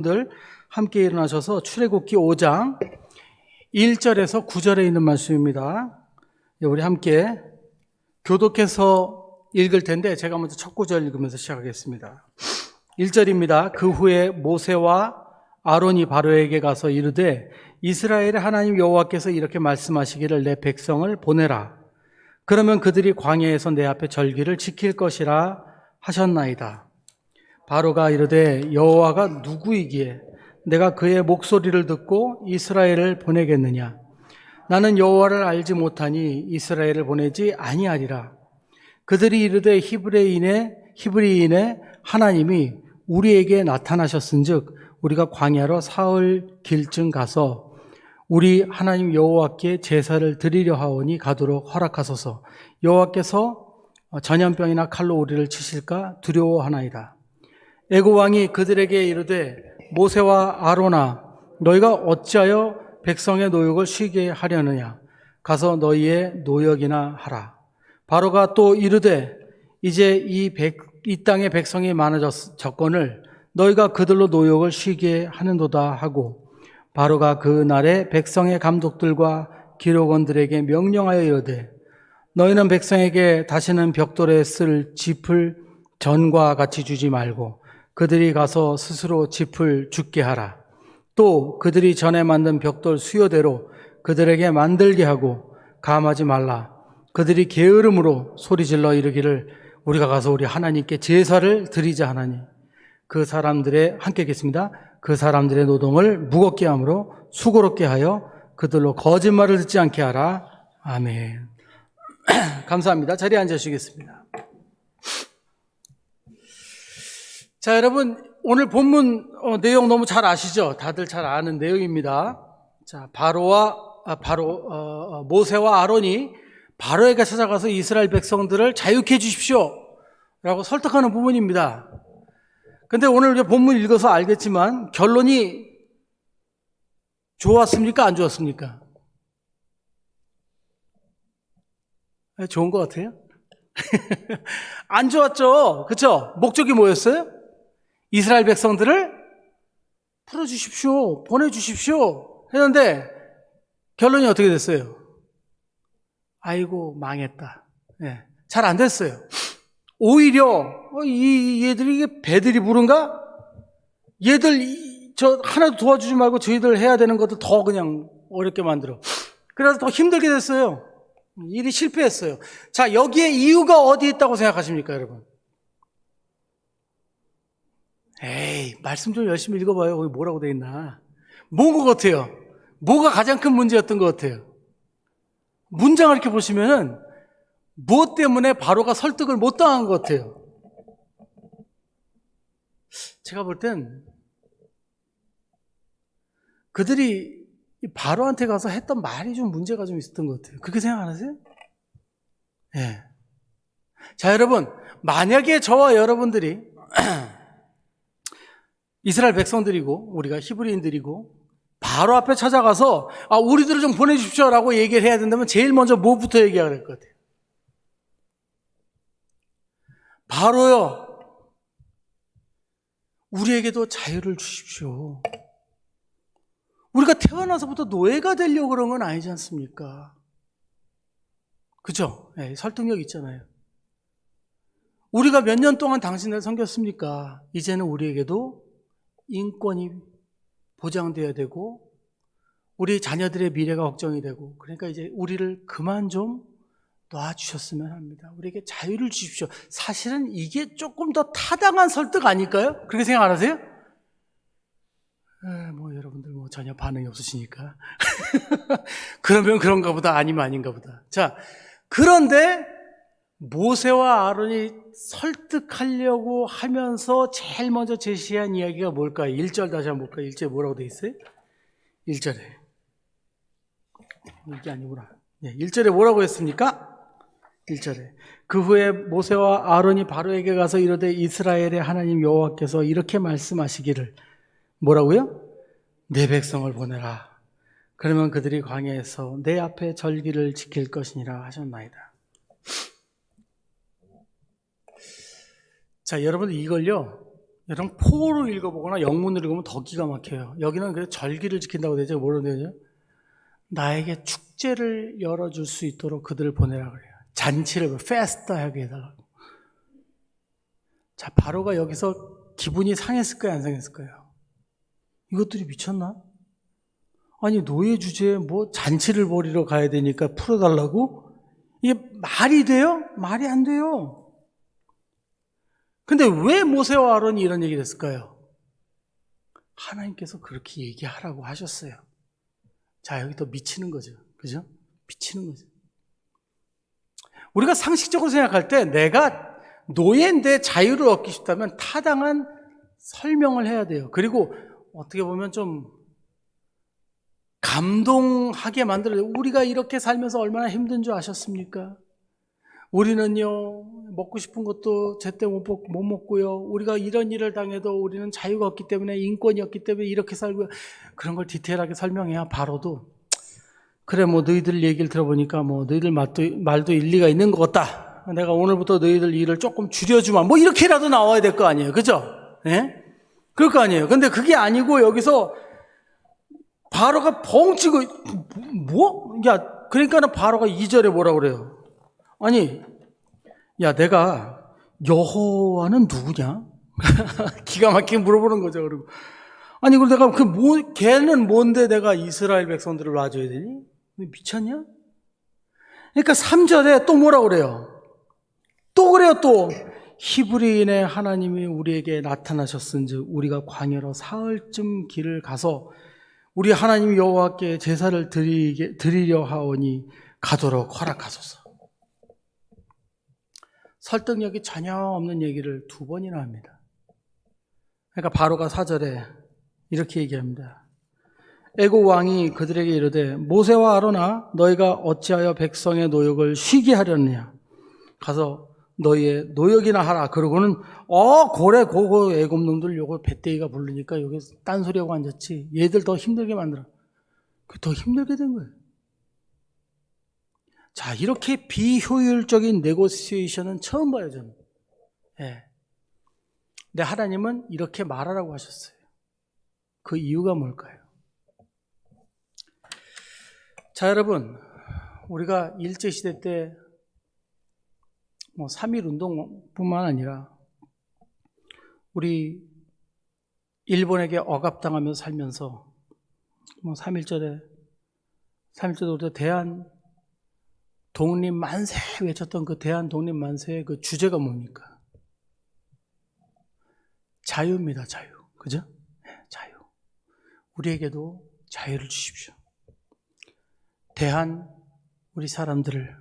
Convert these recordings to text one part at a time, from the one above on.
들 함께 일어나셔서 출애굽기 5장 1절에서 9절에 있는 말씀입니다. 우리 함께 교독해서 읽을 텐데 제가 먼저 첫 구절 읽으면서 시작하겠습니다. 1절입니다. 그 후에 모세와 아론이 바로에게 가서 이르되 이스라엘의 하나님 여호와께서 이렇게 말씀하시기를 내 백성을 보내라. 그러면 그들이 광야에서 내 앞에 절기를 지킬 것이라 하셨나이다. 바로가 이르되 여호와가 누구이기에 내가 그의 목소리를 듣고 이스라엘을 보내겠느냐? 나는 여호와를 알지 못하니 이스라엘을 보내지 아니하리라. 그들이 이르되 히브리인의 하나님이 우리에게 나타나셨은즉 우리가 광야로 사흘 길쯤 가서 우리 하나님 여호와께 제사를 드리려 하오니 가도록 허락하소서. 여호와께서 전염병이나 칼로 우리를 치실까 두려워하나이다. 애굽 왕이 그들에게 이르되 모세와 아론아 너희가 어찌하여 백성의 노역을 쉬게 하려느냐? 가서 너희의 노역이나 하라. 바로가 또 이르되 이제 이 땅의 백성이 많아졌거늘 너희가 그들로 노역을 쉬게 하는도다 하고 바로가 그 날에 백성의 감독들과 기록원들에게 명령하여 이르되 너희는 백성에게 다시는 벽돌에 쓸 짚을 전과 같이 주지 말고 그들이 가서 스스로 짚을 줍게 하라. 또 그들이 전에 만든 벽돌 수요대로 그들에게 만들게 하고 감하지 말라. 그들이 게으름으로 소리질러 이르기를 우리가 가서 우리 하나님께 제사를 드리자 하나니 그 사람들의 함께 읽겠습니다. 그 사람들의 노동을 무겁게 함으로 수고롭게 하여 그들로 거짓말을 듣지 않게 하라. 아멘. 감사합니다. 자리에 앉으시겠습니다. 자, 여러분 오늘 본문 내용 너무 잘 아시죠? 다들 잘 아는 내용입니다. 자, 모세와 아론이 바로에게 찾아가서 이스라엘 백성들을 자유케 해 주십시오 라고 설득하는 부분입니다. 근데 오늘 우리가 본문 읽어서 알겠지만 결론이 좋았습니까? 안 좋았습니까? 좋은 것 같아요. 안 좋았죠? 그렇죠? 목적이 뭐였어요? 이스라엘 백성들을 풀어주십시오, 보내주십시오 했는데 결론이 어떻게 됐어요? 아이고 망했다. 네, 잘 안 됐어요. 오히려 얘들이 이게 배들이 부른가? 얘들 저 하나도 도와주지 말고 저희들 해야 되는 것도 더 그냥 어렵게 만들어. 그래서 더 힘들게 됐어요. 일이 실패했어요. 자, 여기에 이유가 어디 있다고 생각하십니까, 여러분? 에이, 말씀 좀 열심히 읽어봐요. 거기 뭐라고 돼 있나? 뭔 것 같아요? 뭐가 가장 큰 문제였던 것 같아요? 문장을 이렇게 보시면은 무엇 때문에 바로가 설득을 못 당한 것 같아요? 제가 볼 땐 그들이 바로한테 가서 했던 말이 좀 문제가 좀 있었던 것 같아요. 그렇게 생각 안 하세요? 네. 자, 여러분, 만약에 저와 여러분들이 이스라엘 백성들이고 우리가 히브리인들이고 바로 앞에 찾아가서 우리들을 좀 보내주십시오 라고 얘기를 해야 된다면 제일 먼저 뭐부터 얘기해야 될 것 같아요? 바로요, 우리에게도 자유를 주십시오. 우리가 태어나서부터 노예가 되려고 그런 건 아니지 않습니까? 그죠? 네, 설득력 있잖아요. 우리가 몇 년 동안 당신을 섬겼습니까? 이제는 우리에게도 인권이 보장돼야 되고 우리 자녀들의 미래가 걱정이 되고 그러니까 이제 우리를 그만 좀 놔주셨으면 합니다. 우리에게 자유를 주십시오. 사실은 이게 조금 더 타당한 설득 아닐까요? 그렇게 생각 안 하세요? 여러분들 전혀 반응이 없으시니까 그러면 그런가 보다 아니면 아닌가 보다. 자, 그런데 모세와 아론이 설득하려고 하면서 제일 먼저 제시한 이야기가 뭘까요? 1절 다시 한번 볼까요? 1절에 뭐라고 돼 있어요? 1절에 이게 아니구나. 1절에 뭐라고 했습니까? 1절에 그 후에 모세와 아론이 바로에게 가서 이르되 이스라엘의 하나님 여호와께서 이렇게 말씀하시기를 뭐라고요? 내 백성을 보내라. 그러면 그들이 광야에서 내 앞에 절기를 지킬 것이니라 하셨나이다. 자, 여러분 이걸요 여러분 포로 읽어보거나 영문으로 읽으면 더 기가 막혀요. 여기는 그래서 절기를 지킨다고 되죠. 뭐로 되죠? 나에게 축제를 열어줄 수 있도록 그들을 보내라 그래요. 잔치를 페스타 하게 해달라고. 자, 바로가 여기서 기분이 상했을까요? 안 상했을까요? 이것들이 미쳤나? 아니 노예 주제에 뭐 잔치를 벌이러 가야 되니까 풀어달라고? 이게 말이 돼요? 말이 안 돼요. 근데 왜 모세와 아론이 이런 얘기를 했을까요? 하나님께서 그렇게 얘기하라고 하셨어요. 자, 여기 또 미치는 거죠. 그죠? 미치는 거죠. 우리가 상식적으로 생각할 때 내가 노예인데 자유를 얻기 싶다면 타당한 설명을 해야 돼요. 그리고 어떻게 보면 좀 감동하게 만들어요. 우리가 이렇게 살면서 얼마나 힘든 줄 아셨습니까? 우리는요, 먹고 싶은 것도 제때 못 먹고요. 우리가 이런 일을 당해도 우리는 자유가 없기 때문에, 인권이 없기 때문에 이렇게 살고요. 그런 걸 디테일하게 설명해야 바로도, 그래, 뭐, 너희들 얘기를 들어보니까 뭐, 너희들 말도 일리가 있는 것 같다. 내가 오늘부터 너희들 일을 조금 줄여주마. 뭐, 이렇게라도 나와야 될 거 아니에요. 그죠? 예? 그럴 거 아니에요. 근데 그게 아니고, 여기서 바로가 벙 치고, 뭐? 야, 그러니까는 바로가 2절에 뭐라 그래요? 아니, 야, 내가 여호와는 누구냐? 기가 막히게 물어보는 거죠. 그리고 아니, 그럼 내가 걔는 뭔데 내가 이스라엘 백성들을 놔줘야 되니? 미쳤냐? 그러니까 3절에 또 뭐라 그래요? 또 그래요, 또. 히브리인의 하나님이 우리에게 나타나셨은즉 우리가 광야로 사흘쯤 길을 가서 우리 하나님 여호와께 제사를 드리려 하오니 가도록 허락하소서. 설득력이 전혀 없는 얘기를 2번이나 합니다. 그러니까 바로가 4절에 이렇게 얘기합니다. 애굽 왕이 그들에게 이르되 모세와 아론아 너희가 어찌하여 백성의 노역을 쉬게 하려느냐 가서 너희의 노역이나 하라. 그러고는 고래 고고 애굽 놈들 요거 배때기가 부르니까 여기 딴소리하고 앉았지. 얘들 더 힘들게 만들어. 더 힘들게 된 거예요. 자, 이렇게 비효율적인 네고시에이션은 처음 봐요, 저는. 예. 근데 하나님은 이렇게 말하라고 하셨어요. 그 이유가 뭘까요? 자, 여러분, 우리가 일제시대 때 3.1 운동뿐만 아니라 우리 일본에게 억압당하면서 살면서 3.1절에 우리가 대한 독립 만세 외쳤던 그 대한 독립 만세의 그 주제가 뭡니까? 자유입니다, 자유. 그죠? 네, 자유. 우리에게도 자유를 주십시오. 대한 우리 사람들을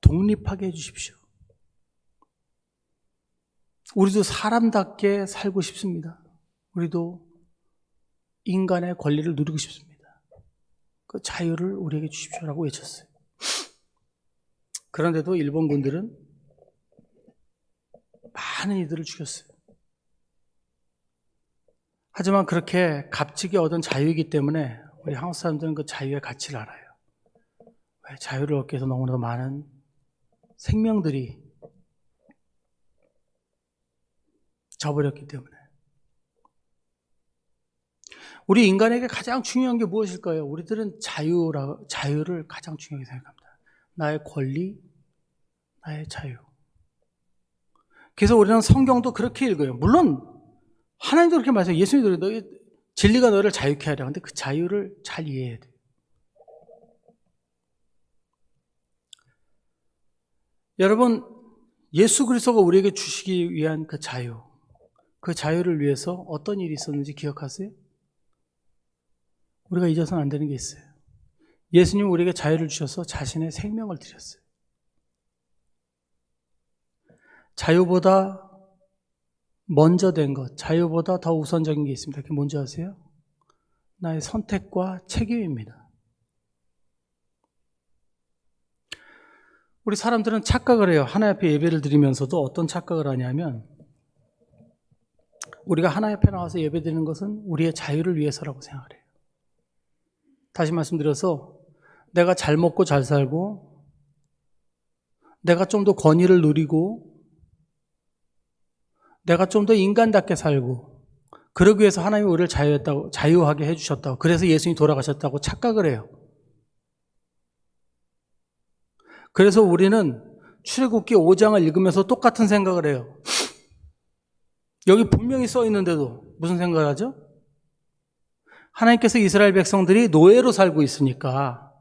독립하게 해주십시오. 우리도 사람답게 살고 싶습니다. 우리도 인간의 권리를 누리고 싶습니다. 그 자유를 우리에게 주십시오라고 외쳤어요. 그런데도 일본군들은 많은 이들을 죽였어요. 하지만 그렇게 값지게 얻은 자유이기 때문에 우리 한국 사람들은 그 자유의 가치를 알아요. 왜? 자유를 얻기 위해서 너무나 많은 생명들이 저버렸기 때문에. 우리 인간에게 가장 중요한 게 무엇일까요? 우리들은 자유를 가장 중요하게 생각합니다. 나의 권리, 나의 자유. 그래서 우리는 성경도 그렇게 읽어요. 물론 하나님도 그렇게 말해요. 예수님도 너희 진리가 너를 자유케 하려. 근데 그 자유를 잘 이해해야 돼요. 여러분, 예수 그리스도가 우리에게 주시기 위한 그 자유를 위해서 어떤 일이 있었는지 기억하세요? 우리가 잊어서는 안 되는 게 있어요. 예수님은 우리에게 자유를 주셔서 자신의 생명을 드렸어요. 자유보다 먼저 된 것, 자유보다 더 우선적인 게 있습니다. 그게 뭔지 아세요? 나의 선택과 책임입니다. 우리 사람들은 착각을 해요. 하나님 앞에 예배를 드리면서도 어떤 착각을 하냐면 우리가 하나님 앞에 나와서 예배드리는 것은 우리의 자유를 위해서라고 생각을 해요. 다시 말씀드려서 내가 잘 먹고 잘 살고 내가 좀 더 권위를 누리고 내가 좀 더 인간답게 살고 그러기 위해서 하나님이 우리를 자유하게 해주셨다고, 그래서 예수님이 돌아가셨다고 착각을 해요. 그래서 우리는 출애굽기 5장을 읽으면서 똑같은 생각을 해요. 여기 분명히 써 있는데도 무슨 생각을 하죠? 하나님께서 이스라엘 백성들이 노예로 살고 있으니까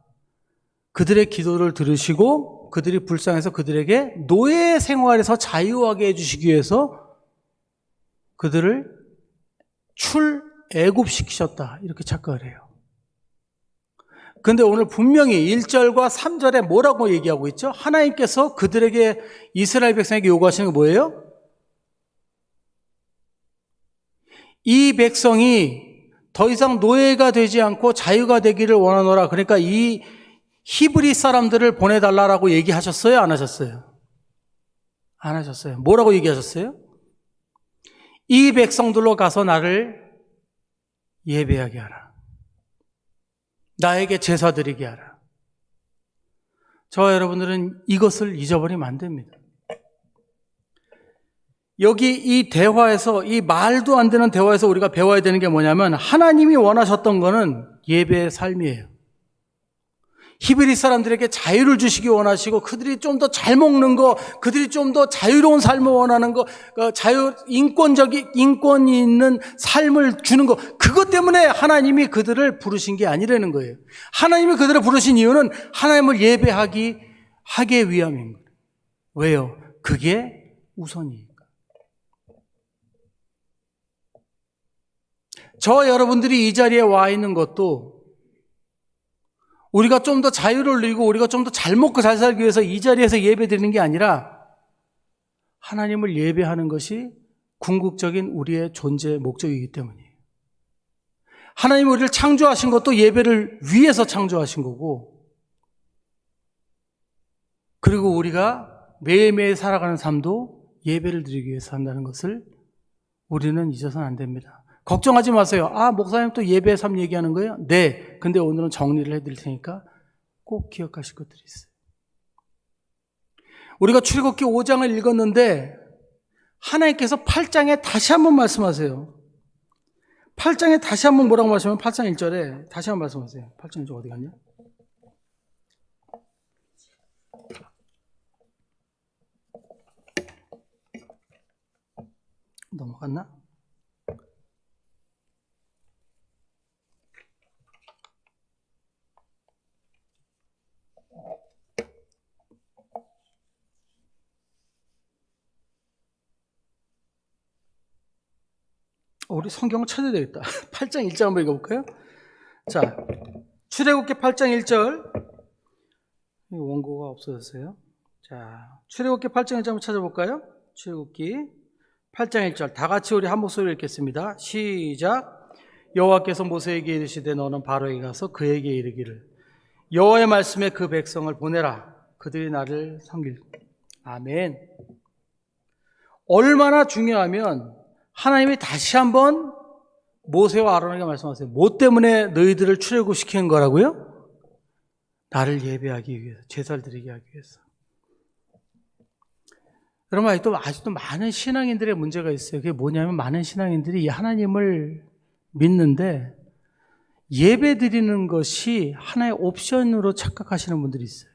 그들의 기도를 들으시고 그들이 불쌍해서 그들에게 노예 생활에서 자유하게 해주시기 위해서 그들을 출애굽시키셨다, 이렇게 착각을 해요. 근데 오늘 분명히 1절과 3절에 뭐라고 얘기하고 있죠? 하나님께서 그들에게, 이스라엘 백성에게 요구하시는 게 뭐예요? 이 백성이 더 이상 노예가 되지 않고 자유가 되기를 원하노라. 그러니까 이 히브리 사람들을 보내달라고 얘기하셨어요? 안 하셨어요? 안 하셨어요. 뭐라고 얘기하셨어요? 이 백성들로 가서 나를 예배하게 하라. 나에게 제사 드리게 하라. 저와 여러분들은 이것을 잊어버리면 안 됩니다. 여기 이 대화에서, 이 말도 안 되는 대화에서 우리가 배워야 되는 게 뭐냐면, 하나님이 원하셨던 거는 예배의 삶이에요. 히브리 사람들에게 자유를 주시기 원하시고, 그들이 좀 더 잘 먹는 거, 그들이 좀 더 자유로운 삶을 원하는 거, 인권이 있는 삶을 주는 거, 그것 때문에 하나님이 그들을 부르신 게 아니라는 거예요. 하나님이 그들을 부르신 이유는 하나님을 하기 위함인 거예요. 왜요? 그게 우선이니까. 저 여러분들이 이 자리에 와 있는 것도 우리가 좀 더 자유를 누리고 우리가 좀 더 잘 먹고 잘 살기 위해서 이 자리에서 예배 드리는 게 아니라 하나님을 예배하는 것이 궁극적인 우리의 존재의 목적이기 때문이에요. 하나님이 우리를 창조하신 것도 예배를 위해서 창조하신 거고, 그리고 우리가 매일매일 살아가는 삶도 예배를 드리기 위해서 한다는 것을 우리는 잊어서는 안 됩니다. 걱정하지 마세요. 목사님 또 예배의 삶 얘기하는 거예요? 네. 근데 오늘은 정리를 해드릴 테니까 꼭 기억하실 것들이 있어요. 우리가 출애굽기 5장을 읽었는데 하나님께서 8장에 다시 한번 말씀하세요. 8장에 다시 한번 뭐라고 말씀하면 8장 1절에 다시 한번 말씀하세요. 8장 1절 어디 갔냐? 넘어갔나? 우리 성경을 찾아야 되겠다. 8장 1절 한번 읽어볼까요? 자, 출애굽기 8장 1절. 원고가 없어졌어요. 자, 출애굽기 8장 1절 한번 찾아볼까요? 출애굽기 8장 1절. 다 같이 우리 한 목소리로 읽겠습니다. 시작. 여호와께서 모세에게 이르시되 너는 바로에게 가서 그에게 이르기를 여호와의 말씀에 그 백성을 보내라. 그들이 나를 섬길. 아멘. 얼마나 중요하면 하나님이 다시 한번 모세와 아론에게 말씀하세요. 뭐 때문에 너희들을 출애굽시키는 거라고요? 나를 예배하기 위해서, 제사를 드리게 하기 위해서. 여러분, 아직도 많은 신앙인들의 문제가 있어요. 그게 뭐냐면 많은 신앙인들이 하나님을 믿는데 예배 드리는 것이 하나의 옵션으로 착각하시는 분들이 있어요.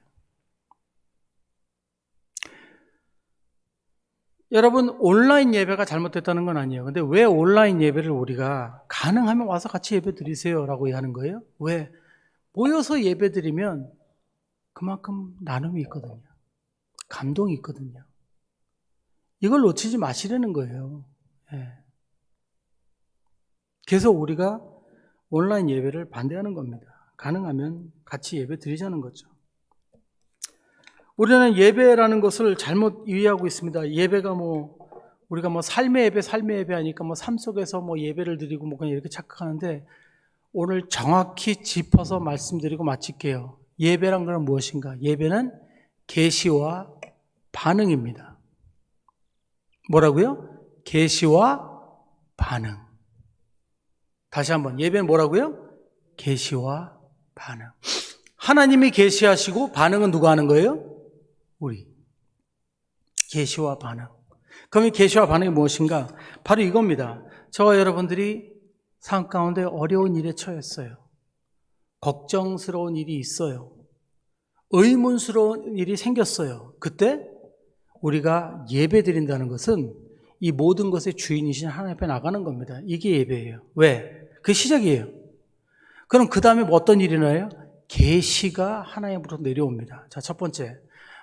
여러분, 온라인 예배가 잘못됐다는 건 아니에요. 근데 왜 온라인 예배를 우리가 가능하면 와서 같이 예배 드리세요 라고 하는 거예요? 왜? 모여서 예배 드리면 그만큼 나눔이 있거든요. 감동이 있거든요. 이걸 놓치지 마시라는 거예요. 예. 그래서 우리가 온라인 예배를 반대하는 겁니다. 가능하면 같이 예배 드리자는 거죠. 우리는 예배라는 것을 잘못 이해하고 있습니다. 예배가 우리가 삶의 예배 하니까 삶 속에서 예배를 드리고 그냥 이렇게 착각하는데, 오늘 정확히 짚어서 말씀드리고 마칠게요. 예배란 건 무엇인가? 예배는 계시와 반응입니다. 뭐라고요? 계시와 반응. 다시 한번, 예배는 뭐라고요? 계시와 반응. 하나님이 계시하시고 반응은 누가 하는 거예요? 우리. 계시와 반응. 그럼 이 계시와 반응이 무엇인가? 바로 이겁니다. 저와 여러분들이 삶 가운데 어려운 일에 처했어요. 걱정스러운 일이 있어요. 의문스러운 일이 생겼어요. 그때 우리가 예배 드린다는 것은 이 모든 것의 주인이신 하나님 앞에 나가는 겁니다. 이게 예배예요. 왜? 그 시작이에요. 그럼 그 다음에 뭐 어떤 일이 나요? 계시가 하나님으로부터 내려옵니다. 자, 첫 번째.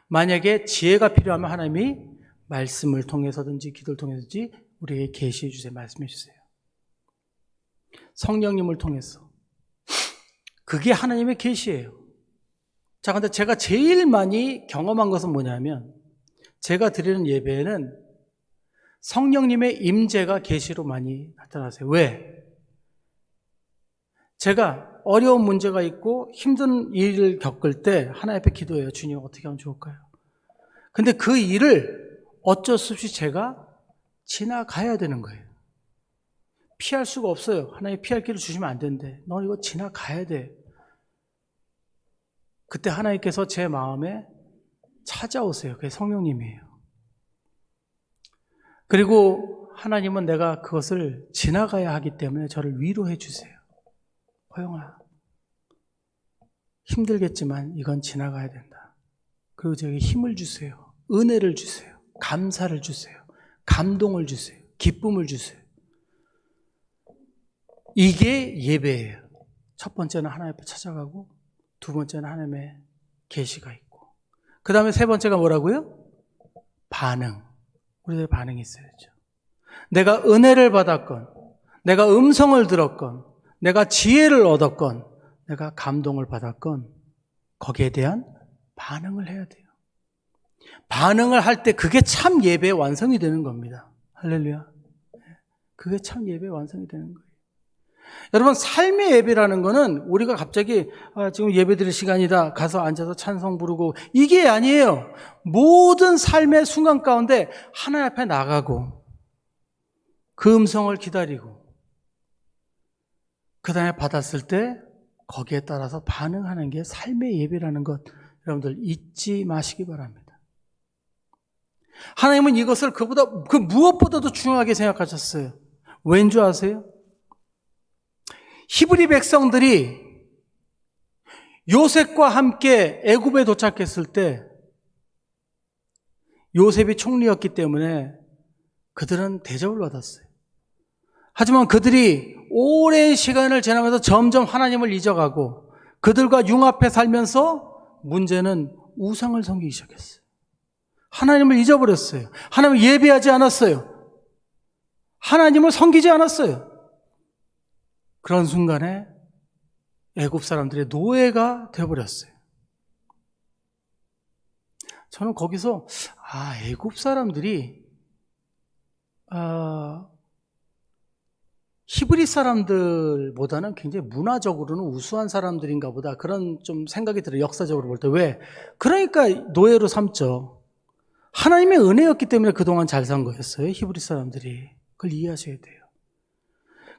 만약에 지혜가 필요하면 하나님이 말씀을 통해서든지 기도를 통해서든지 우리에게 계시해 주세요. 말씀해 주세요. 성령님을 통해서. 그게 하나님의 계시예요. 자, 근데 제가 제일 많이 경험한 것은 뭐냐면 제가 드리는 예배에는 성령님의 임재가 계시로 많이 나타나세요. 왜? 제가 어려운 문제가 있고 힘든 일을 겪을 때 하나님 앞에 기도해요. 주님 어떻게 하면 좋을까요? 근데 그 일을 어쩔 수 없이 제가 지나가야 되는 거예요. 피할 수가 없어요. 하나님 피할 길을 주시면 안 되는데 너 이거 지나가야 돼. 그때 하나님께서 제 마음에 찾아오세요. 그게 성령님이에요. 그리고 하나님은 내가 그것을 지나가야 하기 때문에 저를 위로해 주세요. 허영아, 힘들겠지만 이건 지나가야 된다. 그리고 저에게 힘을 주세요. 은혜를 주세요. 감사를 주세요. 감동을 주세요. 기쁨을 주세요. 이게 예배예요. 첫 번째는 하나님 앞에 찾아가고 두 번째는 하나님의 계시가 있고 그 다음에 세 번째가 뭐라고요? 반응. 우리들의 반응이 있어야죠. 내가 은혜를 받았건 내가 음성을 들었건 내가 지혜를 얻었건 내가 감동을 받았건 거기에 대한 반응을 해야 돼요. 반응을 할 때 그게 참 예배의 완성이 되는 겁니다. 할렐루야. 그게 참 예배의 완성이 되는 거예요. 여러분, 삶의 예배라는 거는 우리가 갑자기 지금 예배 드릴 시간이다 가서 앉아서 찬송 부르고 이게 아니에요. 모든 삶의 순간 가운데 하나님 앞에 나가고 그 음성을 기다리고 그 다음에 받았을 때 거기에 따라서 반응하는 게 삶의 예배라는 것 여러분들 잊지 마시기 바랍니다. 하나님은 이것을 그 무엇보다도 중요하게 생각하셨어요. 왠 줄 아세요? 히브리 백성들이 요셉과 함께 애굽에 도착했을 때 요셉이 총리였기 때문에 그들은 대접을 받았어요. 하지만 그들이 오랜 시간을 지나면서 점점 하나님을 잊어가고 그들과 융합해 살면서 문제는 우상을 섬기기 시작했어요. 하나님을 잊어버렸어요. 하나님을 예배하지 않았어요. 하나님을 섬기지 않았어요. 그런 순간에 애굽 사람들의 노예가 되어버렸어요. 저는 거기서 애굽 사람들이 히브리 사람들보다는 굉장히 문화적으로는 우수한 사람들인가 보다 그런 좀 생각이 들어요. 역사적으로 볼 때. 왜? 그러니까 노예로 삼죠. 하나님의 은혜였기 때문에 그동안 잘 산 거였어요. 히브리 사람들이. 그걸 이해하셔야 돼요.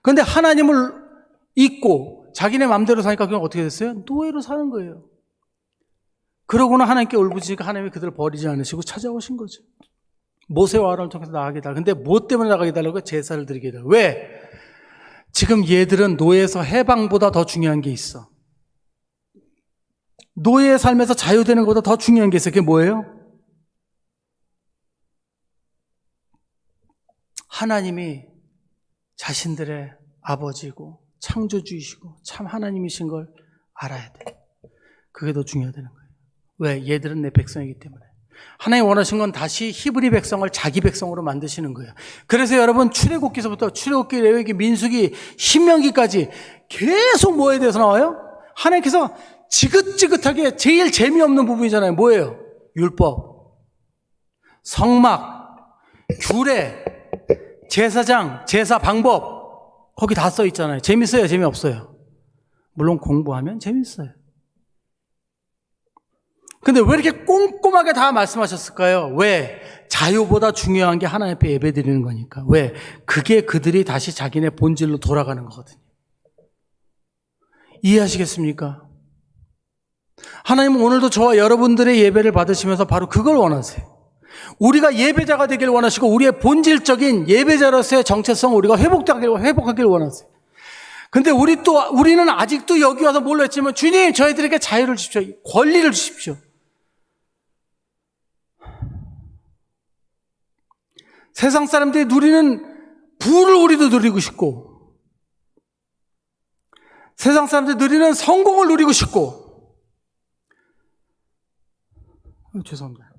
그런데 하나님을 잊고 자기네 마음대로 사니까 그냥 어떻게 됐어요? 노예로 사는 거예요. 그러고는 하나님께 울부짖으니까 하나님이 그들을 버리지 않으시고 찾아오신 거죠. 모세와 아론을 통해서 나가게 달라. 근데 뭐 때문에 나가게 달라고? 제사를 드리게 달라. 왜? 지금 얘들은 노예에서 해방보다 더 중요한 게 있어. 노예의 삶에서 자유되는 것보다 더 중요한 게 있어요. 그게 뭐예요? 하나님이 자신들의 아버지고 창조주이시고 참 하나님이신 걸 알아야 돼. 그게 더 중요하다는 거예요. 왜? 얘들은 내 백성이기 때문에. 하나님 원하신 건 다시 히브리 백성을 자기 백성으로 만드시는 거예요. 그래서 여러분 출애굽기서부터 출애굽기, 레위기, 민수기, 신명기까지 계속 뭐에 대해서 나와요? 하나님께서 지긋지긋하게 제일 재미없는 부분이잖아요. 뭐예요? 율법, 성막, 규례, 제사장, 제사 방법 거기 다 써 있잖아요. 재밌어요? 재미없어요? 물론 공부하면 재밌어요. 근데 왜 이렇게 꼼꼼하게 다 말씀하셨을까요? 왜? 자유보다 중요한 게 하나님 앞에 예배드리는 거니까. 왜? 그게 그들이 다시 자기네 본질로 돌아가는 거거든요. 이해하시겠습니까? 하나님은 오늘도 저와 여러분들의 예배를 받으시면서 바로 그걸 원하세요. 우리가 예배자가 되길 원하시고 우리의 본질적인 예배자로서의 정체성을 우리가 회복하길 원하세요. 근데 우리는 아직도 여기 와서 뭘로 했지만 주님 저희들에게 자유를 주십시오. 권리를 주십시오. 세상 사람들이 누리는 부를 우리도 누리고 싶고 세상 사람들이 누리는 성공을 누리고 싶고 죄송합니다.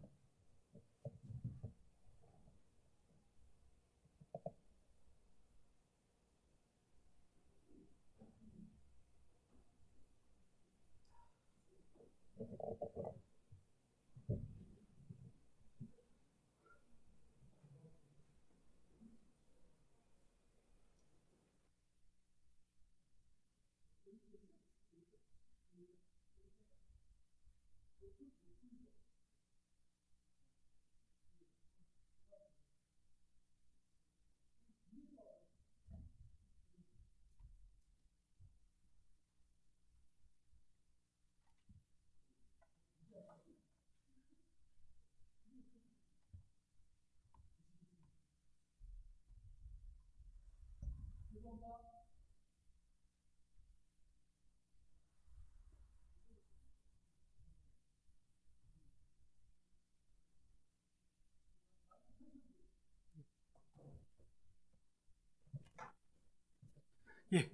예.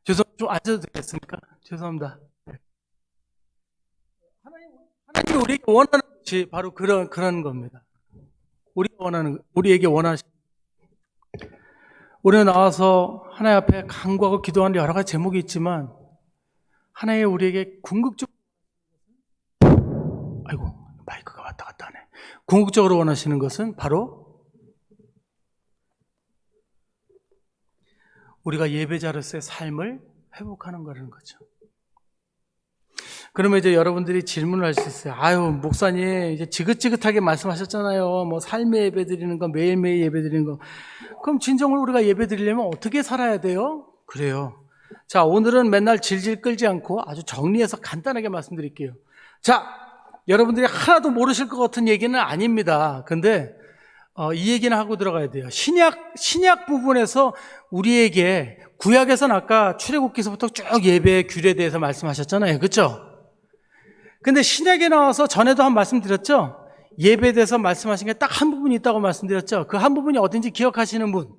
좀 앉아도 되겠습니까? 죄송합니다. 하나님이 우리에게 원하는 것이 바로 그런 겁니다. 우리에게 원하시. 우리는 나와서 하나님 앞에 간구하고 기도하는 여러 가지 제목이 있지만 하나님 우리에게 마이크가 왔다 갔다 하네. 궁극적으로 원하시는 것은 바로 우리가 예배자로서의 삶을 회복하는 거라는 거죠. 그러면 이제 여러분들이 질문을 할 수 있어요. 아유, 목사님, 이제 지긋지긋하게 말씀하셨잖아요. 뭐, 삶의 예배 드리는 거, 매일매일 예배 드리는 거. 그럼 진정으로 우리가 예배 드리려면 어떻게 살아야 돼요? 그래요. 자, 오늘은 맨날 질질 끌지 않고 아주 정리해서 간단하게 말씀드릴게요. 자, 여러분들이 하나도 모르실 것 같은 얘기는 아닙니다. 근데, 이 얘기는 하고 들어가야 돼요. 신약 부분에서 우리에게 구약에서는 아까 출애굽기서부터 쭉 예배의 규례에 대해서 말씀하셨잖아요. 그렇죠? 근데 신약에 나와서 전에도 한 말씀 드렸죠? 예배에 대해서 말씀하신 게 딱 한 부분이 있다고 말씀드렸죠? 그 한 부분이 어딘지 기억하시는 분?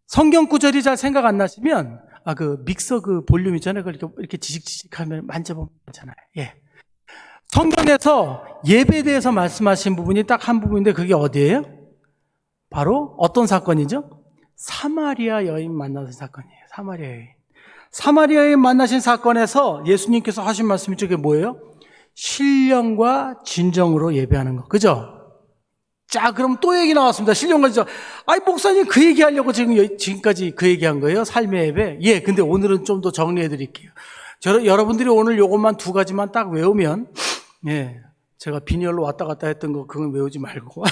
성경 구절이 잘 생각 안 나시면, 그 믹서 그 볼륨 있잖아요. 그걸 이렇게 지직지직하면 만져보면 되잖아요. 예. 성경에서 예배에 대해서 말씀하신 부분이 딱 한 부분인데 그게 어디예요? 바로 어떤 사건이죠? 사마리아 여인 만나는 사건이에요. 사마리아 여인 만나신 사건에서 예수님께서 하신 말씀이 저게 뭐예요? 신령과 진정으로 예배하는 거. 그죠? 자, 그럼 또 얘기 나왔습니다. 신령과 진정. 목사님 그 얘기하려고 지금까지 그 얘기한 거예요? 삶의 예배? 예, 근데 오늘은 좀 더 정리해 드릴게요. 여러분들이 오늘 요것만 두 가지만 딱 외우면, 예, 제가 빈혈로 왔다 갔다 했던 거 그건 외우지 말고.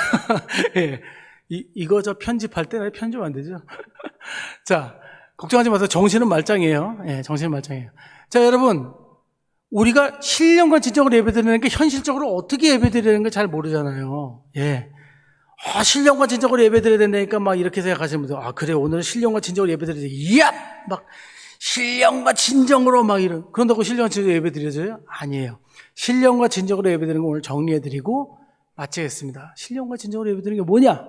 예, 이거 저 편집할 때 편집 안 되죠? 자, 걱정하지 마세요. 정신은 말짱이에요. 예, 정신은 말짱이에요. 자, 여러분, 우리가 신령과 진정으로 예배드리는 게 현실적으로 어떻게 예배드리는 걸 잘 모르잖아요. 예. 신령과 진정으로 예배드려야 된다니까 막 이렇게 생각하시는 분들, 그래, 오늘은 신령과 진정으로 예배드려야 돼. 이야! 막, 신령과 진정으로 막 그런다고 신령과 진정으로 예배드려져요? 아니에요. 신령과 진정으로 예배드리는 거 오늘 정리해드리고 마치겠습니다. 신령과 진정으로 예배드리는 게 뭐냐?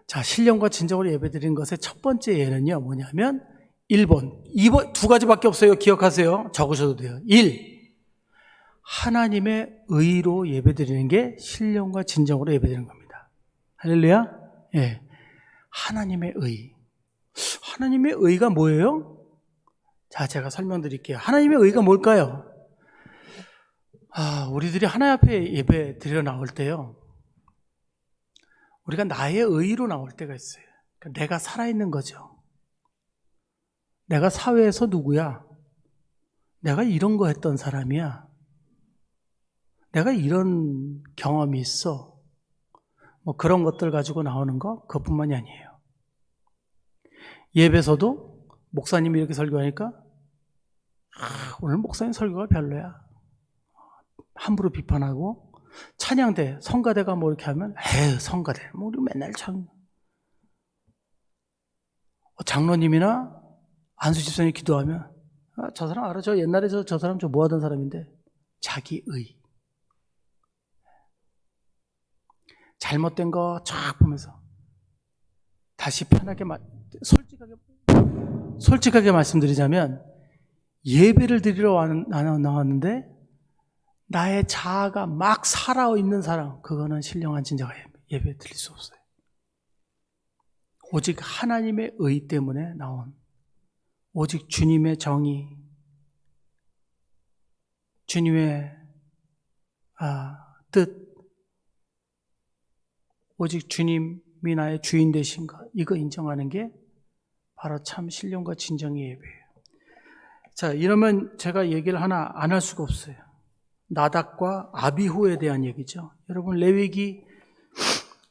자, 신령과 진정으로 예배드리는 것의 첫 번째 예는요, 뭐냐면 1번, 2번, 두 가지밖에 없어요. 기억하세요. 적으셔도 돼요. 1. 하나님의 의로 예배드리는 게 신령과 진정으로 예배드리는 겁니다. 할렐루야? 예. 하나님의 의. 하나님의 의가 뭐예요? 자, 제가 설명드릴게요. 하나님의 의가 뭘까요? 우리들이 하나님 앞에 예배 드리러 나올 때요, 우리가 나의 의로 나올 때가 있어요. 그러니까 내가 살아있는 거죠. 내가 사회에서 누구야? 내가 이런 거 했던 사람이야. 내가 이런 경험이 있어. 뭐 그런 것들 가지고 나오는 거 그것뿐만이 아니에요. 예배에서도 목사님이 이렇게 설교하니까 오늘 목사님 설교가 별로야. 함부로 비판하고, 찬양대, 성가대가 뭐 이렇게 하면 에휴 성가대 뭐 우리 맨날 참 장로님이나 안수 집사님이 기도하면 저 사람 알아, 저 옛날에 저 사람 저 뭐 하던 사람인데, 자기의 잘못된 거 쫙 보면서 다시 편하게 솔직하게 말씀드리자면, 예배를 드리러 나왔는데 나의 자아가 막 살아있는 사람, 그거는 신령한 진정한 예배 드릴 수 없어요. 오직 하나님의 의 때문에 나온, 오직 주님의 정의, 주님의 뜻, 오직 주님이 나의 주인 되신 것, 이거 인정하는 게 바로 참 신령과 진정의 예배예요. 자, 이러면 제가 얘기를 하나 안 할 수가 없어요. 나답과 아비후에 대한 얘기죠. 여러분, 레위기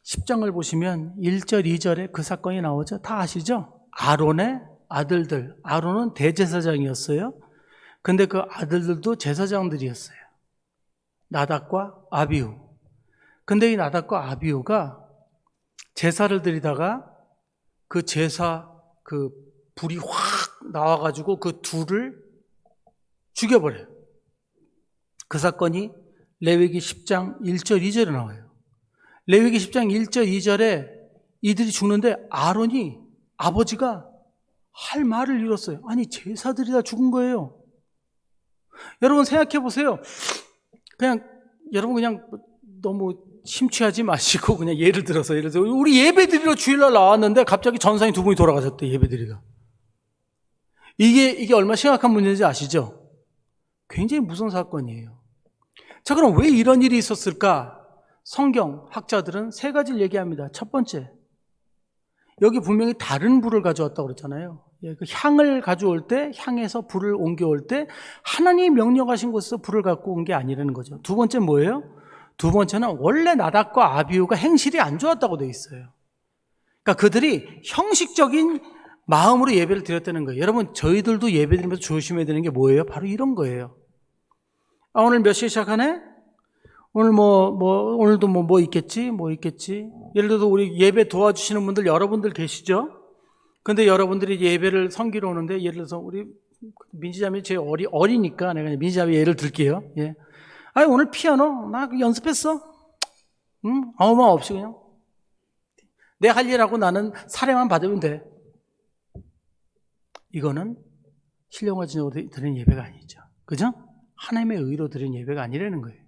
10장을 보시면 1절, 2절에 그 사건이 나오죠. 다 아시죠? 아론의 아들들, 아론은 대제사장이었어요. 근데 그 아들들도 제사장들이었어요. 나답과 아비후. 근데 이 나답과 아비후가 제사를 드리다가 그 제사 그 불이 확 나와가지고 그 둘을 죽여버려요. 그 사건이 레위기 10장 1절 2절에 나와요. 레위기 10장 1절 2절에 이들이 죽는데 아론이, 아버지가 할 말을 잃었어요. 아니, 제사들이 다 죽은 거예요. 여러분 생각해 보세요. 여러분 그냥 너무 심취하지 마시고 그냥 예를 들어서 우리 예배 드리러 주일날 나왔는데 갑자기 전사님 두 분이 돌아가셨대. 예배 드리러. 이게 얼마나 심각한 문제인지 아시죠? 굉장히 무서운 사건이에요. 자, 그럼 왜 이런 일이 있었을까? 성경 학자들은 세 가지를 얘기합니다. 첫 번째, 여기 분명히 다른 불을 가져왔다고 그랬잖아요. 그 향을 가져올 때, 향에서 불을 옮겨올 때 하나님이 명령하신 곳에서 불을 갖고 온 게 아니라는 거죠. 두 번째 뭐예요? 두 번째는 원래 나답과 아비후가 행실이 안 좋았다고 되어 있어요. 그러니까 그들이 형식적인 마음으로 예배를 드렸다는 거예요. 여러분, 저희들도 예배 드리면서 조심해야 되는 게 뭐예요? 바로 이런 거예요. 오늘 몇 시에 시작하네? 오늘 오늘도 뭐 있겠지? 예를 들어서 우리 예배 도와주시는 분들 여러분들 계시죠? 근데 여러분들이 예배를 섬기러 오는데, 예를 들어서 우리 민지자매 제 어리니까 내가 민지자매 예를 들게요. 예. 아니, 오늘 피아노 나 연습했어? 아무 말 없이 그냥 내 할 일하고 나는 사례만 받으면 돼. 이거는 신령과 진정으로 드리는 예배가 아니죠. 그죠? 하나님의 의로 드리는 예배가 아니라는 거예요.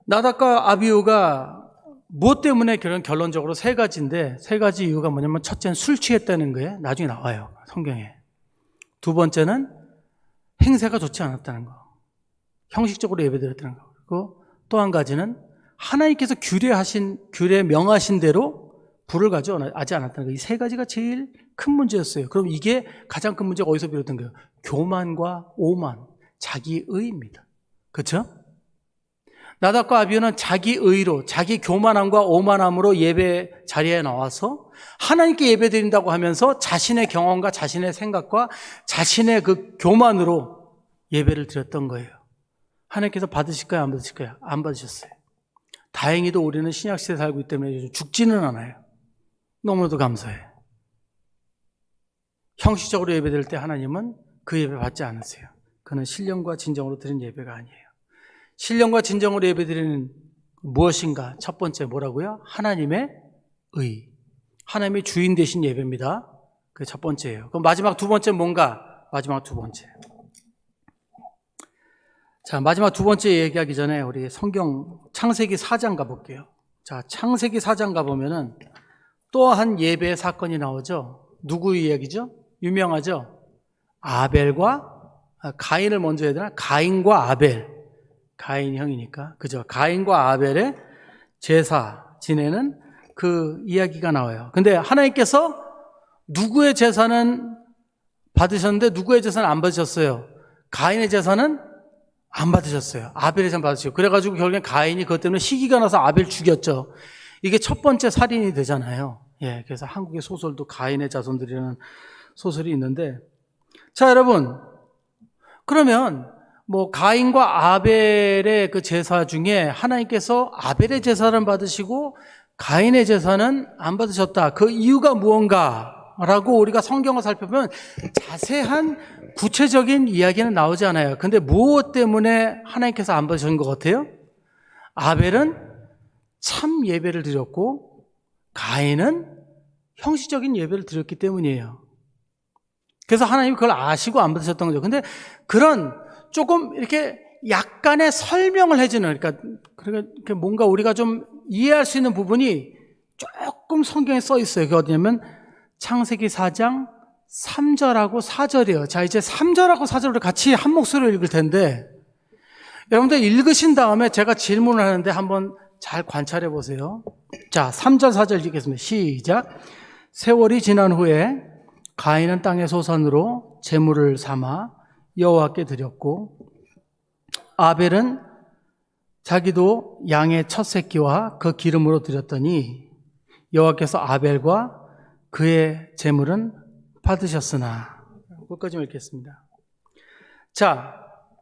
나답과 아비후가 무엇 때문에 결론적으로 세 가지인데, 세 가지 이유가 뭐냐면, 첫째는 술 취했다는 거예요. 나중에 나와요, 성경에. 두 번째는 행세가 좋지 않았다는 거, 형식적으로 예배드렸다는 거. 그리고 또 한 가지는 하나님께서 규례 명하신 대로 불을 가져오지 않았다는 거. 이 세 가지가 제일 큰 문제였어요. 그럼 이게 가장 큰 문제가 어디서 비롯된 거예요? 교만과 오만, 자기의입니다. 그렇죠? 나답과 아비후는 자기의로, 자기 교만함과 오만함으로 예배 자리에 나와서 하나님께 예배 드린다고 하면서 자신의 경험과 자신의 생각과 자신의 그 교만으로 예배를 드렸던 거예요. 하나님께서 받으실까요? 안 받으실까요? 안 받으셨어요. 다행히도 우리는 신약시대에 살고 있기 때문에 죽지는 않아요. 너무나도 감사해요. 형식적으로 예배 드릴 때 하나님은 그 예배 받지 않으세요. 그는 신령과 진정으로 드린 예배가 아니에요. 신령과 진정으로 예배드리는 무엇인가? 첫 번째 뭐라고요? 하나님의 의. 하나님의 주인 되신 예배입니다. 그게 첫 번째예요. 그럼 마지막 두 번째 뭔가? 마지막 두 번째. 자, 마지막 두 번째 얘기하기 전에 우리 성경 창세기 4장 가볼게요. 자, 창세기 4장 가보면은 또 한 예배의 사건이 나오죠. 누구 이야기죠? 유명하죠? 가인을 먼저 해야 되나? 가인과 아벨. 가인 형이니까. 그죠? 가인과 아벨의 제사 지내는 그 이야기가 나와요. 근데 하나님께서 누구의 제사는 받으셨는데 누구의 제사는 안 받으셨어요? 가인의 제사는 안 받으셨어요. 아벨의 제사는 받으셨어요. 그래가지고 결국엔 가인이 그것 때문에 시기가 나서 아벨 죽였죠. 이게 첫 번째 살인이 되잖아요. 예, 그래서 한국의 소설도 가인의 자손들이라는 소설이 있는데, 자, 여러분, 그러면 뭐 가인과 아벨의 그 제사 중에 하나님께서 아벨의 제사는 받으시고 가인의 제사는 안 받으셨다. 그 이유가 무언가라고 우리가 성경을 살펴보면 자세한 구체적인 이야기는 나오지 않아요. 근데 무엇 때문에 하나님께서 안 받으신 것 같아요? 아벨은 참 예배를 드렸고 가인은 형식적인 예배를 드렸기 때문이에요. 그래서 하나님이 그걸 아시고 안 받으셨던 거죠. 근데 그런 조금 이렇게 약간의 설명을 해주는, 그러니까 뭔가 우리가 좀 이해할 수 있는 부분이 조금 성경에 써 있어요. 그게 어디냐면 창세기 4장 3절하고 4절이에요. 자, 이제 3절하고 4절을 같이 한 목소리로 읽을 텐데, 여러분들 읽으신 다음에 제가 질문을 하는데 한번 잘 관찰해 보세요. 자, 3절 4절 읽겠습니다. 시작. 세월이 지난 후에 가인은 땅의 소산으로 제물을 삼아 여호와께 드렸고 아벨은 자기도 양의 첫 새끼와 그 기름으로 드렸더니 여호와께서 아벨과 그의 제물은 받으셨으나. 끝까지 읽겠습니다. 자,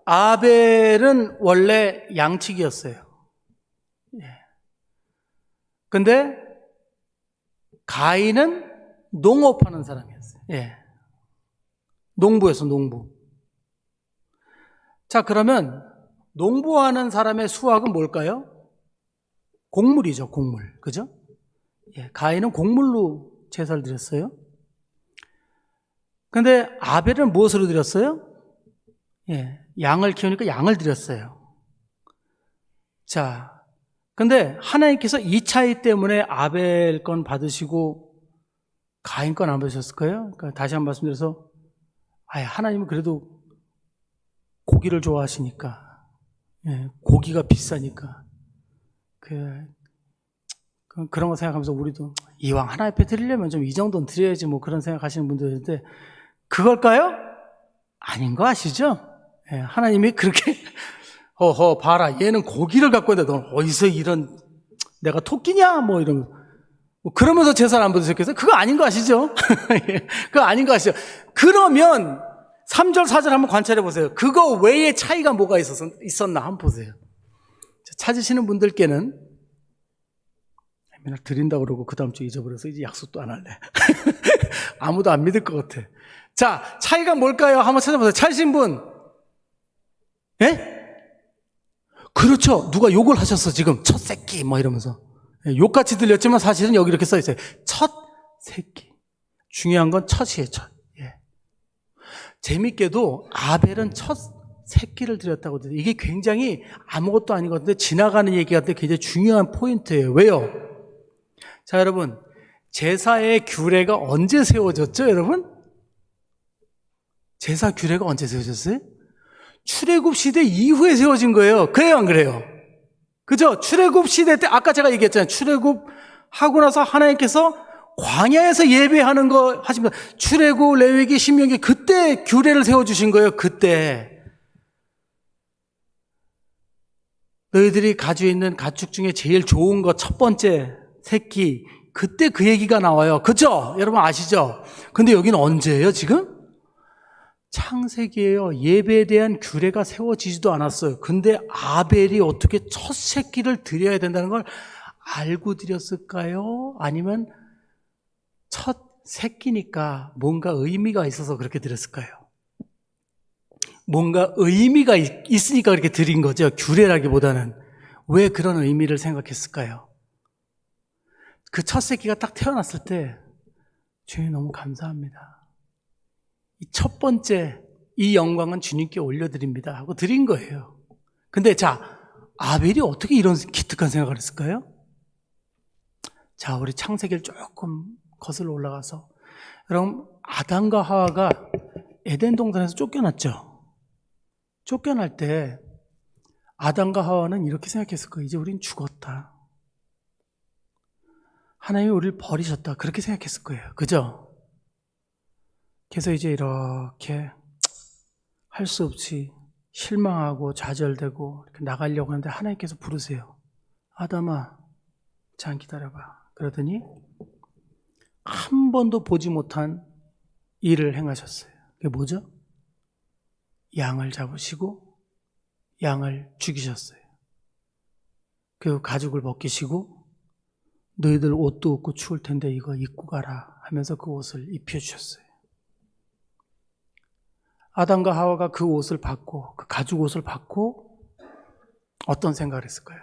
아벨은 원래 양치기였어요. 근데 가인은 농업하는 사람이었어요. 농부였어, 농부. 자, 그러면 농부하는 사람의 수확은 뭘까요? 곡물이죠, 곡물. 그죠? 가인은 곡물로 제사를 드렸어요. 근데 아벨은 무엇으로 드렸어요? 양을 키우니까 양을 드렸어요. 자, 근데 하나님께서 이 차이 때문에 아벨 건 받으시고 가인 건 안 받으셨을 거예요? 그러니까 다시 한번 말씀드려서, 하나님은 그래도 고기를 좋아하시니까, 고기가 비싸니까, 그런 거 생각하면서 우리도 이왕 하나 앞에 드리려면 좀 이 정도는 드려야지 뭐 그런 생각하시는 분들인데, 그걸까요? 아닌 거 아시죠? 하나님이 그렇게 허허 봐라, 얘는 고기를 갖고 있는데 넌 어디서 이런, 내가 토끼냐 뭐 이런, 그러면서 제사를 안 받으셨겠어요? 그거 아닌 거 아시죠? 그거 아닌 거 아시죠? 그러면 3절 4절 한번 관찰해 보세요. 그거 외에 차이가 뭐가 있었나 한번 보세요. 찾으시는 분들께는 맨날 드린다고 그러고 그 다음 주에 잊어버려서 이제 약속도 안 할래. 아무도 안 믿을 것 같아. 자, 차이가 뭘까요? 한번 찾아보세요. 찾으신 분. 그렇죠. 누가 욕을 하셨어 지금. 첫 새끼 뭐 이러면서. 욕같이 들렸지만 사실은 여기 이렇게 써 있어요. 첫 새끼. 중요한 건 첫이에요, 첫. 재밌게도 아벨은 첫 새끼를 드렸다고 해요. 이게 굉장히 아무것도 아닌 것 같은데 지나가는 얘기 같은데 굉장히 중요한 포인트예요. 왜요? 자, 여러분, 제사의 규례가 언제 세워졌죠, 여러분? 제사 규례가 언제 세워졌어요? 출애굽 시대 이후에 세워진 거예요. 그래요, 안 그래요? 그죠? 출애굽 시대 때 아까 제가 얘기했잖아요. 출애굽 하고 나서 하나님께서 광야에서 예배하는 거 하시면 출애굽, 레위기, 신명기 그때 규례를 세워주신 거예요. 그때 너희들이 가지고 있는 가축 중에 제일 좋은 거 첫 번째 새끼, 그때 그 얘기가 나와요. 그죠? 여러분 아시죠? 근데 여기는 언제예요 지금? 창세기예요. 예배에 대한 규례가 세워지지도 않았어요. 근데 아벨이 어떻게 첫 새끼를 드려야 된다는 걸 알고 드렸을까요? 아니면 첫 새끼니까 뭔가 의미가 있어서 그렇게 드렸을까요? 뭔가 의미가 있으니까 그렇게 드린 거죠. 규례라기보다는. 왜 그런 의미를 생각했을까요? 그 첫 새끼가 딱 태어났을 때 주님 너무 감사합니다. 이 첫 번째 이 영광은 주님께 올려드립니다 하고 드린 거예요. 근데 자, 아벨이 어떻게 이런 기특한 생각을 했을까요? 자, 우리 창세기를 조금 거슬러 올라가서, 여러분, 아담과 하와가 에덴 동산에서 쫓겨났죠. 쫓겨날 때 아담과 하와는 이렇게 생각했을 거예요. 이제 우린 죽었다. 하나님이 우리를 버리셨다. 그렇게 생각했을 거예요. 그죠? 그래서 이제 이렇게 할 수 없이 실망하고 좌절되고 이렇게 나가려고 하는데 하나님께서 부르세요. 아담아, 잠깐 기다려봐. 그러더니 한 번도 보지 못한 일을 행하셨어요. 그게 뭐죠? 양을 잡으시고 양을 죽이셨어요. 그 가죽을 벗기시고 너희들 옷도 없고 추울 텐데 이거 입고 가라 하면서 그 옷을 입혀주셨어요. 아담과 하와가 그 옷을 받고, 그 가죽 옷을 받고 어떤 생각을 했을까요?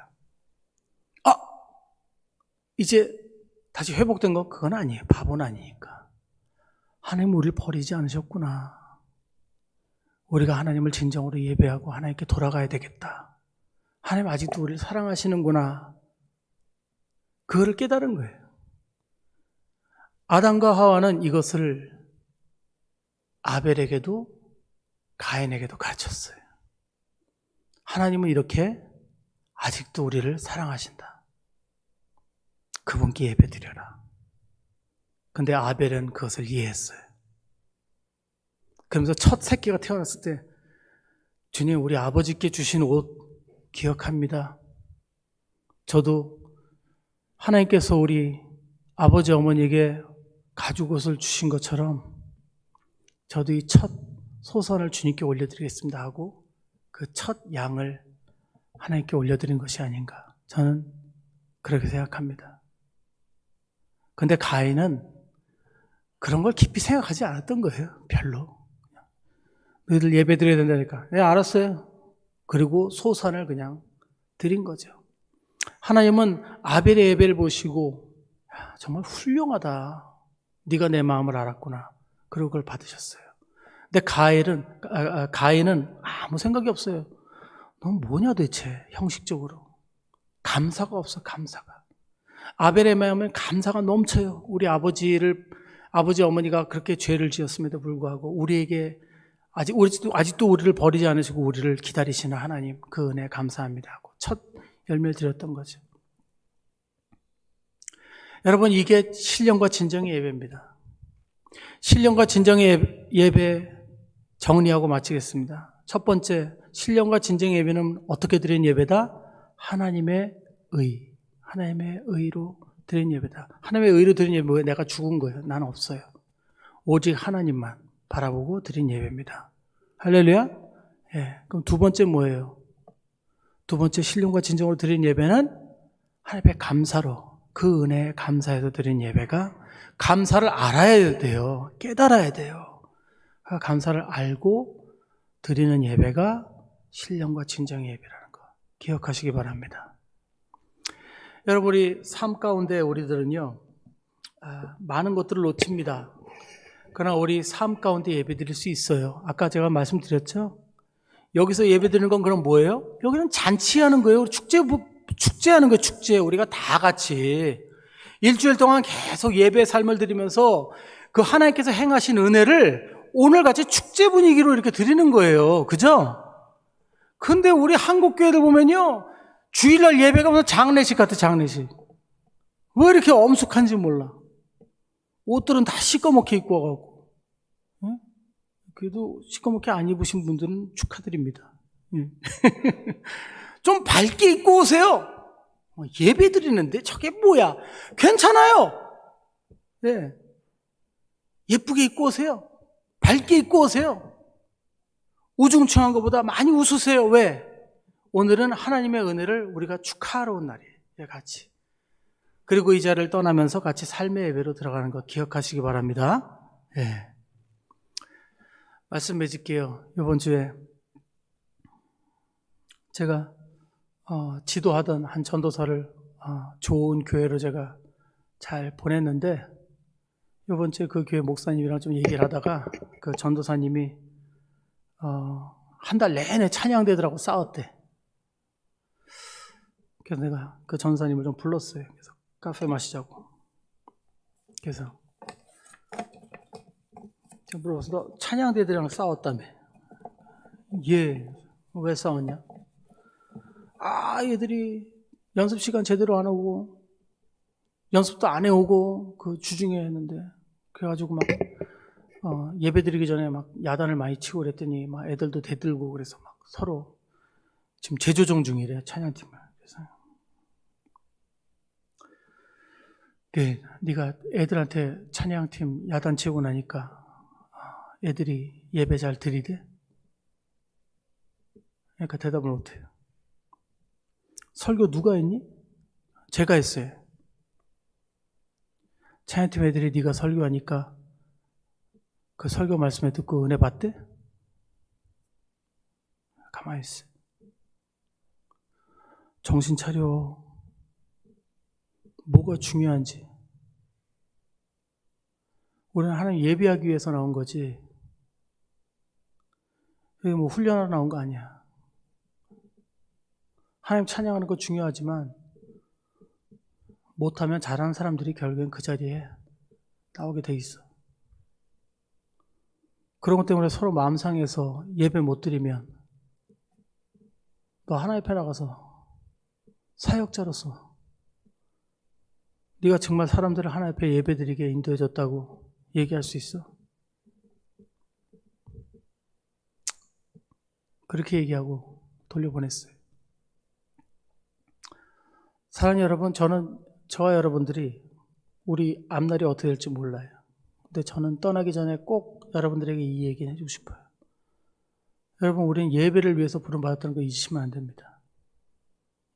이제 다시 회복된 거 그건 아니에요. 바보는 아니니까. 하나님 우리를 버리지 않으셨구나. 우리가 하나님을 진정으로 예배하고 하나님께 돌아가야 되겠다. 하나님 아직도 우리를 사랑하시는구나. 그거를 깨달은 거예요. 아담과 하와는 이것을 아벨에게도 가인에게도 가르쳤어요. 하나님은 이렇게 아직도 우리를 사랑하신다. 그분께 예배드려라. 근데 아벨은 그것을 이해했어요. 그러면서 첫 새끼가 태어났을 때 주님 우리 아버지께 주신 옷 기억합니다. 저도 하나님께서 우리 아버지 어머니에게 가죽 옷을 주신 것처럼 저도 이 첫 소선을 주님께 올려드리겠습니다 하고 그 첫 양을 하나님께 올려드린 것이 아닌가 저는 그렇게 생각합니다. 근데 가인은 그런 걸 깊이 생각하지 않았던 거예요. 별로. 너희들 예배 드려야 된다니까. 네, 알았어요. 그리고 소산을 그냥 드린 거죠. 하나님은 아벨의 예배를 보시고 정말 훌륭하다. 네가 내 마음을 알았구나. 그리고 그걸 받으셨어요. 근데 가인은 아무 생각이 없어요. 넌 뭐냐 대체 형식적으로. 감사가 없어. 감사가. 아벨의 마음에 감사가 넘쳐요. 우리 아버지 어머니가 그렇게 죄를 지었음에도 불구하고 우리에게 아직도 우리를 버리지 않으시고 우리를 기다리시는 하나님 그 은혜 감사합니다 하고 첫 열매를 드렸던 거죠. 여러분 이게 신령과 진정의 예배입니다. 신령과 진정의 예배 정리하고 마치겠습니다. 첫 번째 신령과 진정의 예배는 어떻게 드린 예배다? 하나님의 의로 드린 예배다. 하나님의 의로 드린 예배 뭐예요? 내가 죽은 거예요. 나는 없어요. 오직 하나님만 바라보고 드린 예배입니다. 할렐루야? 예. 그럼 두 번째 뭐예요? 두 번째 신령과 진정으로 드린 예배는 하나님의 감사로 그 은혜에 감사해서 드린 예배가 감사를 알아야 돼요. 깨달아야 돼요. 감사를 알고 드리는 예배가 신령과 진정의 예배라는 거 기억하시기 바랍니다. 여러분 우리 삶 가운데 우리들은요 많은 것들을 놓칩니다. 그러나 우리 삶 가운데 예배 드릴 수 있어요. 아까 제가 말씀드렸죠? 여기서 예배 드리는 건 그럼 뭐예요? 여기는 잔치하는 거예요. 축제하는 거예요. 축제. 우리가 다 같이 일주일 동안 계속 예배 삶을 드리면서 그 하나님께서 행하신 은혜를 오늘 같이 축제 분위기로 이렇게 드리는 거예요. 그죠? 근데 우리 한국 교회들 보면요 주일날 예배가 무슨 장례식 같아. 장례식. 왜 이렇게 엄숙한지 몰라. 옷들은 다 시꺼멓게 입고 와가지고. 예? 그래도 시꺼멓게 안 입으신 분들은 축하드립니다. 예. 좀 밝게 입고 오세요. 예배 드리는데 저게 뭐야? 괜찮아요. 네. 예쁘게 입고 오세요. 밝게 입고 오세요. 우중충한 것보다 많이 웃으세요. 왜? 오늘은 하나님의 은혜를 우리가 축하하러 온 날이에요. 같이. 그리고 이 자리를 떠나면서 같이 삶의 예배로 들어가는 거 기억하시기 바랍니다. 네. 말씀 맺을게요. 이번 주에 제가 지도하던 한 전도사를 좋은 교회로 제가 잘 보냈는데 이번 주에 그 교회 목사님이랑 좀 얘기를 하다가 그 전도사님이 한 달 내내 찬양대들하고 싸웠대. 그래서 내가 그 전도사님을 좀 불렀어요. 그래서 카페 마시자고. 그래서 제가 물어봐서 너 찬양대들이랑 싸웠다며. 예. 왜 싸웠냐? 얘들이 연습 시간 제대로 안 오고 연습도 안 해오고 그 주중에 했는데 그래가지고 막 예배 드리기 전에 막 야단을 많이 치고 그랬더니 막 애들도 대들고 그래서 막 서로 지금 재조정 중이래 찬양팀을. 그래서 네가 애들한테 찬양팀 야단 치고 나니까 애들이 예배 잘 드리대? 그러니까 대답을 못해요. 설교 누가 했니? 제가 했어요. 찬양팀 애들이 네가 설교하니까 그 설교 말씀에 듣고 은혜 받대? 가만히 있어. 정신 차려. 뭐가 중요한지. 우리는 하나님 예배하기 위해서 나온 거지. 여기 뭐 훈련하러 나온 거 아니야. 하나님 찬양하는 거 중요하지만 못하면 잘하는 사람들이 결국엔 그 자리에 나오게 돼 있어. 그런 것 때문에 서로 마음 상해서 예배 못 드리면 너 하나님 앞에 나가서 사역자로서 네가 정말 사람들을 하나님 앞에 예배 드리게 인도해줬다고 얘기할 수 있어? 그렇게 얘기하고 돌려보냈어요. 사랑하는 여러분, 저와 여러분들이 우리 앞날이 어떻게 될지 몰라요. 근데 저는 떠나기 전에 꼭 여러분들에게 이 얘기를 해주고 싶어요. 여러분, 우리는 예배를 위해서 부름받았다는 거 잊으시면 안 됩니다.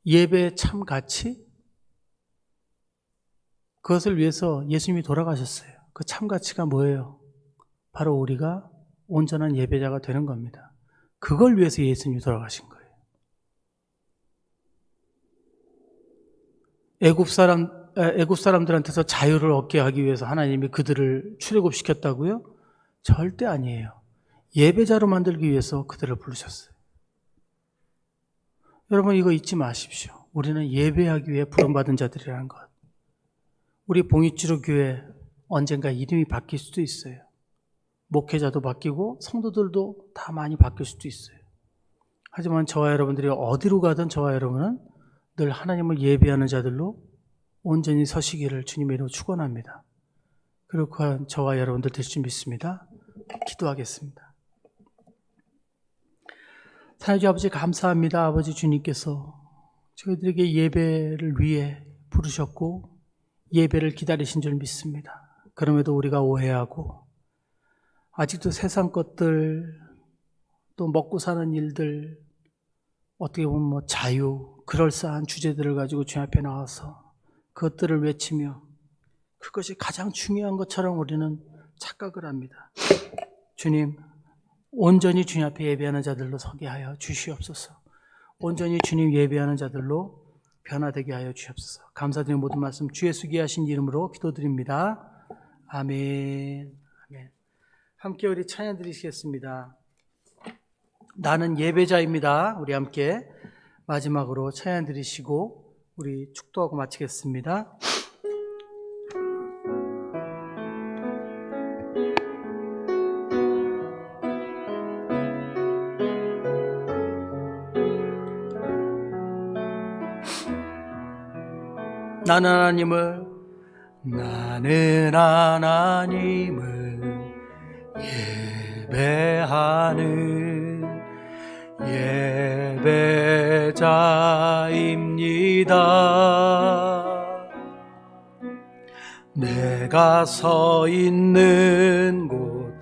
예배의 참 가치? 그것을 위해서 예수님이 돌아가셨어요. 그 참 가치가 뭐예요? 바로 우리가 온전한 예배자가 되는 겁니다. 그걸 위해서 예수님이 돌아가신 거예요. 애굽 사람들한테서 자유를 얻게 하기 위해서 하나님이 그들을 출애굽시켰다고요? 절대 아니에요. 예배자로 만들기 위해서 그들을 부르셨어요. 여러분, 이거 잊지 마십시오. 우리는 예배하기 위해 부름받은 자들이라는 것. 우리 봉익주로 교회 언젠가 이름이 바뀔 수도 있어요. 목회자도 바뀌고 성도들도 다 많이 바뀔 수도 있어요. 하지만 저와 여러분들이 어디로 가든 저와 여러분은 늘 하나님을 예배하는 자들로 온전히 서시기를 주님의 이름으로 축원합니다. 그렇고 저와 여러분들 될 줄 믿습니다. 기도하겠습니다. 사랑주 아버지, 감사합니다. 아버지 주님께서 저희들에게 예배를 위해 부르셨고 예배를 기다리신 줄 믿습니다. 그럼에도 우리가 오해하고 아직도 세상 것들, 또 먹고 사는 일들, 어떻게 보면 뭐 자유, 그럴싸한 주제들을 가지고 주님 앞에 나와서 그것들을 외치며 그것이 가장 중요한 것처럼 우리는 착각을 합니다. 주님, 온전히 주님 앞에 예배하는 자들로 서게 하여 주시옵소서. 온전히 주님 예배하는 자들로 변화되게 하여 주시옵소서. 감사드리는 모든 말씀 주 예수 귀하신 이름으로 기도드립니다. 아멘. 아멘. 함께 우리 찬양 드리시겠습니다. 나는 예배자입니다. 우리 함께 마지막으로 찬양 드리시고 우리 축도하고 마치겠습니다. 나는 하나님을 예배하는 예배자입니다. 내가 서 있는 곳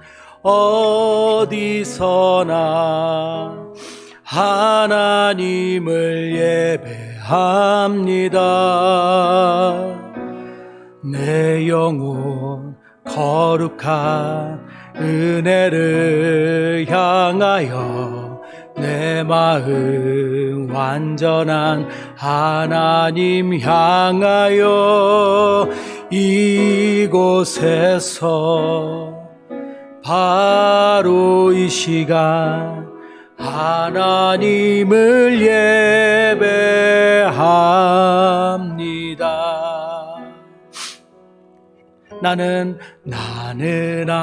어디서나 하나님을 예배합니다. 내 영혼 거룩한 은혜를 향하여 내 마음 완전한 하나님 향하여 이곳에서 바로 이 시간 하나님을 예배합니다. 나는 하나님을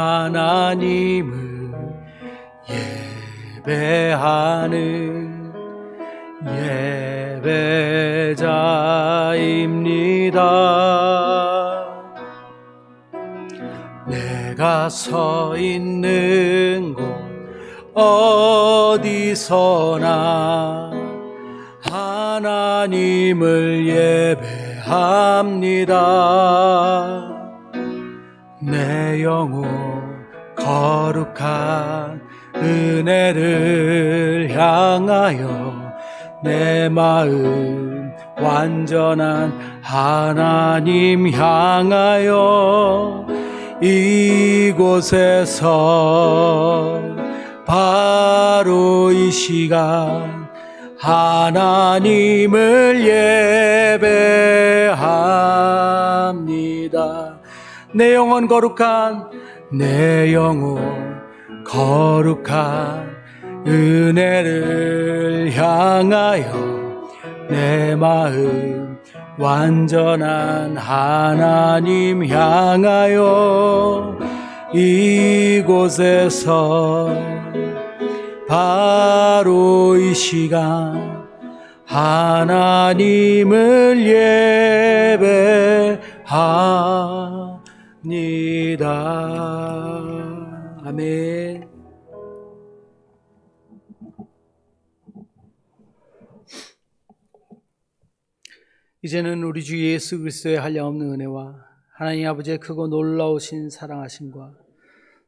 예배하는 예배자입니다. 내가 서 있는 곳 어디서나 하나님을 예배합니다. 내 영혼 거룩한 은혜를 향하여 내 마음 완전한 하나님 향하여 이곳에서 바로 이 시간 하나님을 예배합니다. 내 영혼 거룩한 은혜를 향하여 내 마음 완전한 하나님 향하여 이곳에서 바로 이 시간 하나님을 예배합니다. 아멘. 이제는 우리 주 예수 그리스도의 한량없는 은혜와 하나님 아버지의 크고 놀라우신 사랑하심과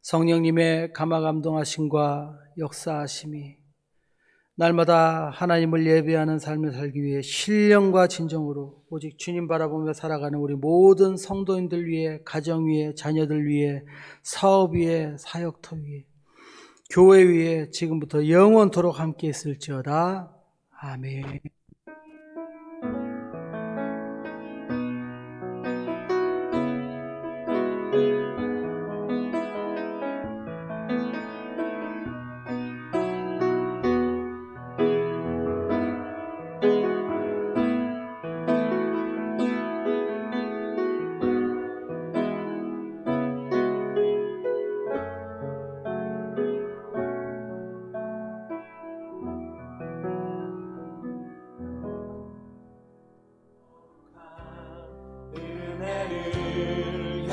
성령님의 감화감동하심과 역사하심이 날마다 하나님을 예배하는 삶을 살기 위해 신령과 진정으로 오직 주님 바라보며 살아가는 우리 모든 성도인들 위해, 가정 위해, 자녀들 위해, 사업 위해, 사역터 위해, 교회 위해 지금부터 영원토록 함께 있을지어다. 아멘. 은혜를